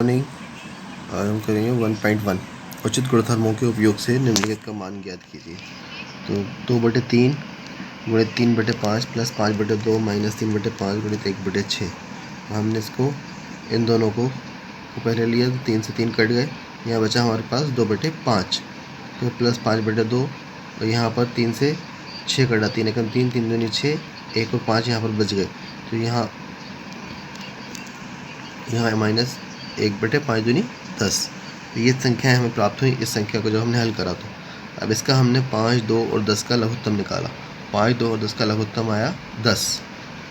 नहीं। और हम करेंगे 1.1 उचित गुणधर्मों के उपयोग से निम्नलिखित का मान ज्ञात कीजिए। तो 2/3 गुणित 3/5 प्लस 5/2 माइनस 3/5 गुणित 1/6। हमने इसको इन दोनों को पहले लिया तो 3 से 3 कट गए, यहाँ बचा हमारे पास 2/5, तो प्लस 5/2 और यहाँ पर 3 से 6 कटा, 3 एकम 3, 3 दूनी 6, 1 और 5 यहाँ पर बच गए। तो यहाँ माइनस 1/5 दूनी 10। तो ये संख्याएँ हमें प्राप्त हुई इस संख्या को जब हमने हल करा। तो अब इसका हमने 5, 2 और 10 का लघुत्तम निकाला। 5, 2 और 10 का लघुत्तम आया 10।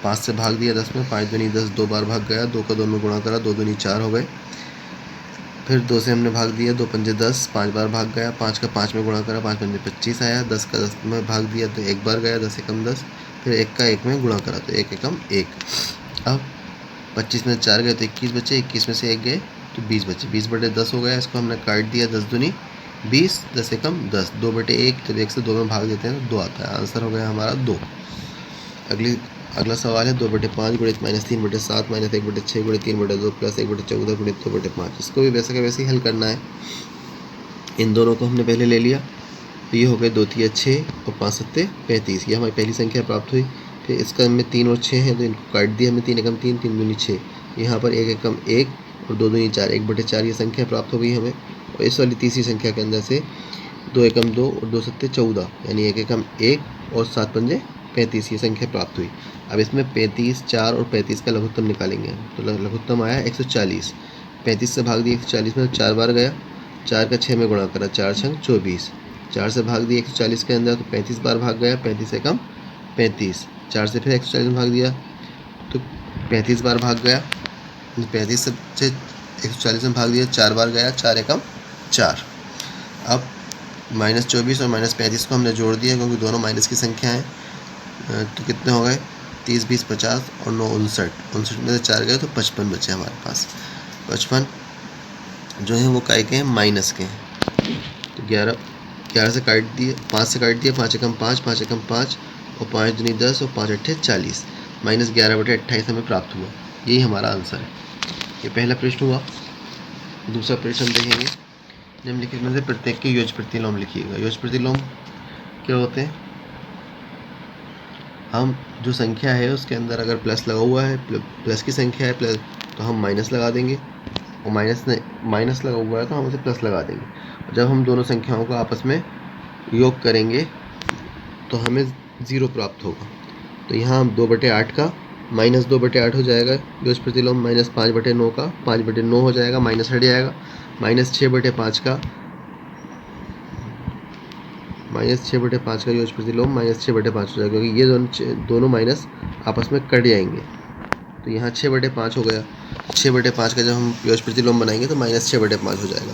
5 से भाग दिया 10 में, 5 दूनी 10 2 बार भाग गया, 2 का 2 में गुणा करा, 2 दूनी 4 हो गए। फिर 2 से हमने भाग दिया, 2 पंजे 10, 5 बार भाग गया, 5 का 5 में गुणा करा, 5 पंजे 25 आया, 10 का 10 में भाग दिया तो 1 बार गया, 10 एकम 10, फिर 1 का 1 में गुणा करा तो 1 एकम 1। अब 25 में 4 गए तो 21 बचे, 21 में से 1 गए तो 20 बचे, 20/10 हो गया। इसको हमने काट दिया, 10 दूनी 20, 10 एकम 10, 2/1, जब 1 से 2 में भाग देते हैं तो 2 आता है, आंसर हो गया हमारा 2। अगला सवाल है 2/5 गुणित -3/7 माइनस 1/6 गुणित 3/2 प्लस 1/14 गुणित 2/5। इसको भी वैसे का वैसे ही हल करना है। इन दोनों को हमने पहले ले लिया, तो ये हो गए 2 3 6 और 5 7 35। ये हमारी पहली संख्या प्राप्त हुई। फिर इसका हमने 3 और 6 हैं तो इनको काट दिया हमने, 3 एकम 3, 3 दूनी 6, यहाँ पर 1 एकम 1 और 2 दूनी 4, 1/4 ये संख्या प्राप्त हो गई हमें। और इस वाली तीसरी संख्या के अंदर से 2 एकम 2 और 2 सत्ते 14, यानी 1 एकम 1 और 7 पंजे 35 ये संख्या प्राप्त हुई। अब इसमें 35, 4 और 35 का लघुत्तम निकालेंगे। तो लघुत्तम आया 140। 35 से भाग दिया 140 में, 4 बार गया, 4 का 6 में गुणा करा, 4 छंग 24। 4 से भाग दिया 140 के अंदर तो 35 बार भाग गया, 35 एकम 35। 4 से फिर 140 में भाग दिया तो 35 बार भाग गया, 35 से 140 में भाग दिया, 4 बार गया, 4 एकम 4। अब -24 और -35 को हमने जोड़ दिया क्योंकि दोनों माइनस की संख्या हैं। तो कितने हो गए, 30, 20, 50 और 9 59। 59 में से 4 गए तो 55 बचे हमारे पास। 55 जो है वो काय के हैं, माइनस के हैं। तो 11 से काट दिए, 5 से काट दिया, 5 एकम 5, 5 एकम 5 और 5 दूनी 10 और 5 अट्ठे 40, -11/28 हमें प्राप्त हुआ। यही हमारा आंसर है। ये पहला प्रश्न हुआ। दूसरा प्रश्न हम देखेंगे, निम्नलिखित में से प्रत्येक के योज्य प्रतिलोम लिखिएगा। योज्य प्रतिलोम क्या होते हैं, हम जो संख्या है उसके अंदर अगर प्लस लगा हुआ है, प्लस की संख्या है प्लस, तो हम माइनस लगा देंगे, और माइनस लगा हुआ है तो हम उसे प्लस लगा देंगे। और जब हम दोनों संख्याओं को आपस में योग करेंगे तो हमें 0 प्राप्त होगा। तो यहाँ 2/8 का -2/8 हो जाएगा योज्य प्रतिलोम, -5/9 का 5/9 हो जाएगा, माइनस हट जाएगा, -6/5 का योज्य प्रतिलोम -6/5 हो जाएगा, क्योंकि ये दोनों माइनस आपस में कट जाएंगे। तो यहाँ 6/5 हो गया। 6/5 का जब हम योज्य प्रतिलोम बनाएंगे तो -6/5 हो जाएगा।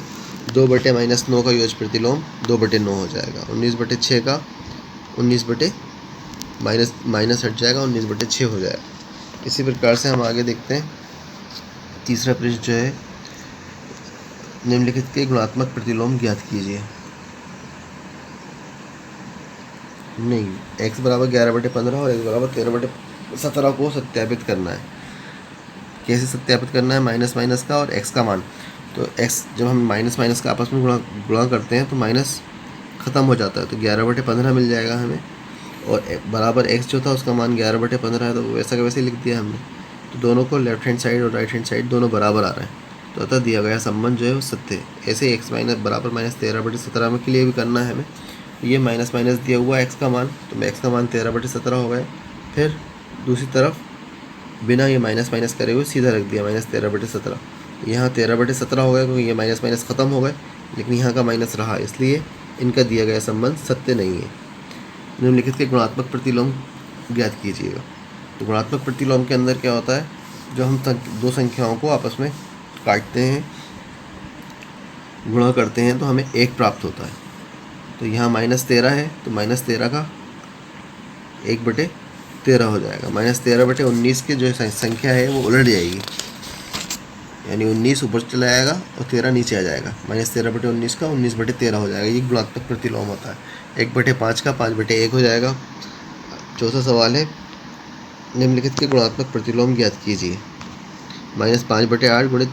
2/-9 का योज्य प्रतिलोम 2/9 हो जाएगा। 19/6 का माइनस हट जाएगा, 19/6 हो जाएगा। इसी प्रकार से हम आगे देखते हैं। तीसरा प्रश्न जो है, निम्नलिखित के गुणात्मक प्रतिलोम ज्ञात कीजिए। नहीं, x बराबर 11/15 और x बराबर 13/17 को सत्यापित करना है। कैसे सत्यापित करना है, माइनस माइनस का और x का मान। तो x जब हम माइनस माइनस का आपस में गुणा करते हैं तो माइनस ख़त्म हो जाता है, तो 11/15 मिल जाएगा हमें। और बराबर x जो था उसका मान 11/15 है, तो वैसा का वैसे लिख दिया हमने। तो दोनों को लेफ्ट हैंड साइड और राइट हैंड साइड दोनों बराबर आ रहे हैं, तो अतः दिया गया संबंध जो है वो सत्य है। ऐसे x बराबर -13/17 में के लिए भी करना है हमें। ये माइनस माइनस दिया हुआ x का मान, तो x का मान 13/17 हो गया। फिर दूसरी तरफ बिना ये माइनस माइनस करे हुए सीधा रख दिया -13/17। यहाँ 13/17 हो गया क्योंकि ये माइनस माइनस ख़त्म हो गए, लेकिन यहाँ का माइनस रहा, इसलिए इनका दिया गया संबंध सत्य नहीं है। निम्नलिखित के गुणात्मक प्रतिलोम ज्ञात कीजिएगा। तो गुणात्मक प्रतिलोम के अंदर क्या होता है, जब हम दो संख्याओं को आपस में काटते हैं, गुणा करते हैं तो हमें 1 प्राप्त होता है। तो यहाँ -13 है तो -13 का 1/13 हो जाएगा। -13/19 की जो संख्या है वो उलट जाएगी, यानी 19 ऊपर चला जाएगा और 13 नीचे आ जाएगा। -13/19 का 19/13 हो जाएगा। ये गुणात्मक प्रतिलोम होता है। 1/5 का 5/1 हो जाएगा। चौथा सवाल है, निम्नलिखित के गुणात्मक प्रतिलोम ज्ञात कीजिए। -5/8 गुणित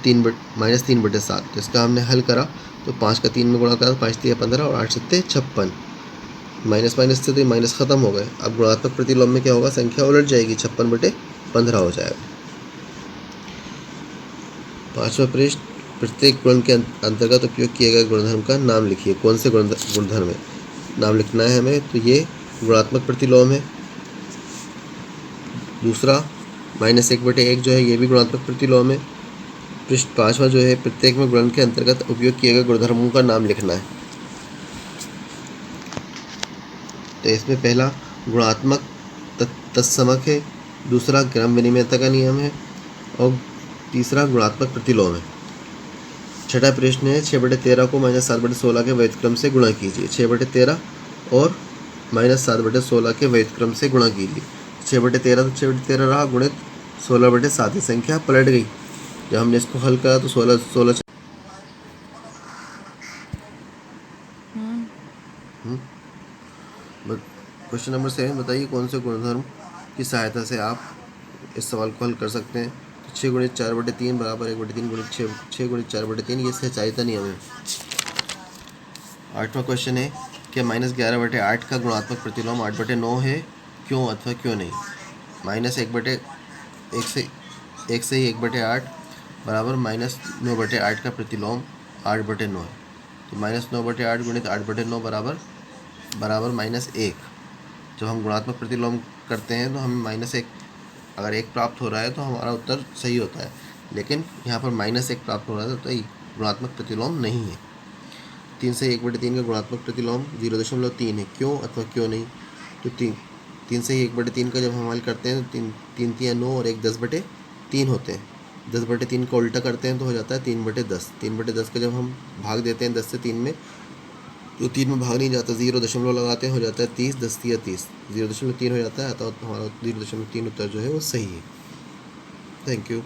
-3/7। तो इसका हमने हल करा तो 5 का 3 में गुणा करा तो 5 3 15 और 8 7 56। माइनस माइनस से तो ये माइनस ख़त्म हो गए। अब गुणात्मक प्रतिलोम में क्या होगा, संख्या उलट जाएगी, 56/15 हो जाएगा। 5वां पृष्ठ, प्रत्येक गुण के अंतर्गत उपयोग किए गए गुणधर्म का नाम लिखिए। कौन से गुणधर्म है नाम लिखना है हमें, तो ये गुणात्मक प्रतिलोम है। दूसरा -1/1 जो है ये भी गुणात्मक प्रतिलोम है। पृष्ठ 5वां जो है, प्रत्येक में गुणन के अंतर्गत उपयोग किए गए गुणधर्मों का नाम लिखना है। तो इसमें पहला गुणात्मक तत्समक है, दूसरा क्रम विनिमयता का नियम है और तीसरा गुणात्मक प्रतिलोम है। छठा प्रश्न है, 6/13 को -7/16 के व्युत्क्रम से गुणा कीजिए। 6/13 और -7/16 के व्युत्क्रम से गुणा कीजिए। 6/13 तो 6/13 रहा, गुणित 16/7। ये संख्या पलट गई। जब हमने इसको हल करा तो 16 क्वेश्चन नंबर 7, बताइए कौन से गुणधर्म की सहायता से आप इस सवाल को हल कर सकते हैं। तो 6 गुणित 4/3 बराबर 1/3 गुणित 6 गुणित 4/3, ये सहचारिता नियम है। 8वां क्वेश्चन है कि -11/8 का गुणात्मक प्रतिलोम 8/9 है, क्यों अथवा क्यों नहीं। -1 से ही 1/8 बराबर -9/8 का प्रतिलोम 8/9 है। तो -9/8 गुणित 8/9 बराबर -1। जब हम गुणात्मक प्रतिलोम करते हैं तो हमें -1, अगर 1 प्राप्त हो रहा है तो हमारा उत्तर सही होता है, लेकिन यहाँ पर -1 प्राप्त हो रहा है तो ये गुणात्मक प्रतिलोम नहीं है। 3 से 1/3 का गुणात्मक प्रतिलोम 0.3 है, क्यों अथवा क्यों नहीं। तो 3 से 1/3 का जब हम हल करते हैं तो 3 3 9 और 1 10/3 होते हैं। 10/3 का उल्टा करते हैं तो हो जाता है 3/10। 3/10 का जब हम भाग देते हैं 10 से 3 में, तो 3 में भाग नहीं जाता, 0 लगाते हैं, हो जाता है 30, 10 या 30, 0.3 हो जाता है। तो हमारा 0.3 उत्तर जो है वो सही है। Thank you.